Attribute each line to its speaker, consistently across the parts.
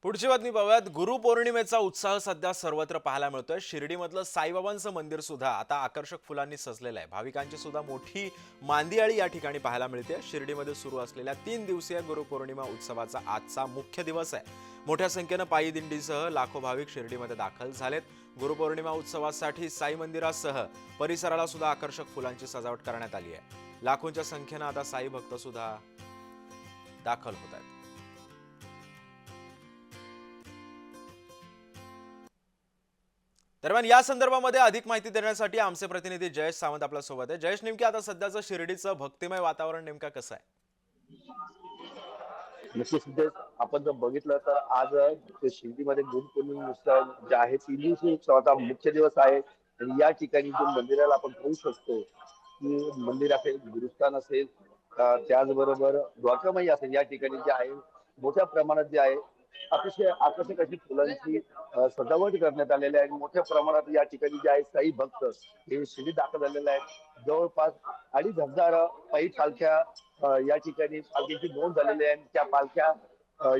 Speaker 1: पुढची बातमी पाहूयात। गुरुपौर्णिमेचा उत्साह सध्या सर्वत्र पाहायला मिळतोय। शिर्डीमधलं साईबाबांचं मंदिर सुद्धा आता आकर्षक फुलांनी सजलेलं आहे। भाविकांची सुद्धा मोठी मांदियाळी या ठिकाणी पाहायला मिळते। शिर्डीमध्ये सुरू असलेल्या 3 दिवसीय गुरुपौर्णिमा उत्सवाचा आजचा मुख्य दिवस आहे। मोठ्या संख्येने पायी दिंडीसह लाखो भाविक शिर्डीमध्ये दाखल झालेत। गुरुपौर्णिमा उत्सवासाठी साई मंदिरासह परिसराला सुद्धा आकर्षक फुलांची सजावट करण्यात आली आहे। लाखोंच्या संख्येने आता साई भक्त सुद्धा दाखल होत आहेत। दरम्यान या संदर्भामध्ये अधिक माहिती देण्यासाठी आमचे प्रतिनिधी जयेश सावंत आपल्या सोबत आहे। जयेश, नेमकी आता सध्याचं शिर्डीचं भक्तिमय वातावरण नेमका कसं आहे?
Speaker 2: निश्चितच आपण जर बघितलं तर आज ते शिर्डीमध्ये गुरुपौर्णिमा उत्सव जे आहे 3 दिवसीय उत्सवाचा मुख्य दिवस आहे आणि या ठिकाणी जो मंदिराला आपण पाहू शकतो की मंदिर असेल, गुरुस्थान असेल, त्याचबरोबर द्वारकामाई असेल, या ठिकाणी जे आहे मोठ्या प्रमाणात जे आहे अतिशय आकर्षक अशी फुलांची सजावट करण्यात आलेली आहे आणि मोठ्या प्रमाणात या ठिकाणी जे आहे साई भक्त हे शिर्डी दाखल झालेले आहेत। जवळपास 2,500 पायी पालख्या या ठिकाणी पालखीची नोंद झालेली आहे। त्या पालख्या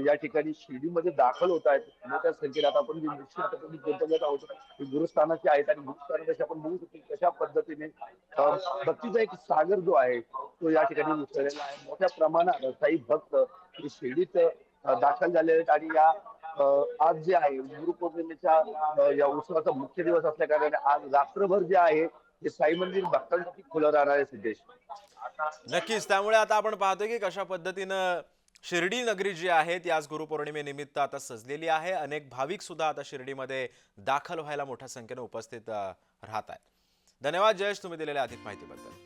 Speaker 2: या ठिकाणी शिर्डीमध्ये दाखल होत आहेत मोठ्या संख्येने। आता आपण जी निश्चित पद्धतीने गुंतवण्यात आहोत ही गुरुस्थानाची आहेत आणि गुरुस्थानाची आपण बघू शकतो कशा पद्धतीने भक्तीचा एक सागर जो आहे तो या ठिकाणी उसळलेला आहे। मोठ्या प्रमाणात साई भक्त हे शिर्डीत दाखल झालेले आहेत आणि या आज जे आहे गुरुपौर्णिमेच्या या उत्सवाचा मुख्य दिवस असल्या कारणाने आज रात्रभर जे आहे हे साई मंदिर भक्तांसाठी खुलं राहणार आहे सिद्धेश।
Speaker 1: नक्कीच। त्यामुळे आता आपण पाहतोय की कशा पद्धतीनं शिर्डी नगरी जी आहे ती आज गुरुपौर्णिमेनिमित्त आता सजलेली आहे। अनेक भाविक सुद्धा आता शिर्डीमध्ये दाखल व्हायला मोठ्या संख्येने उपस्थित राहत आहेत। धन्यवाद जयेश, तुम्ही दिलेल्या अधिक माहितीबद्दल।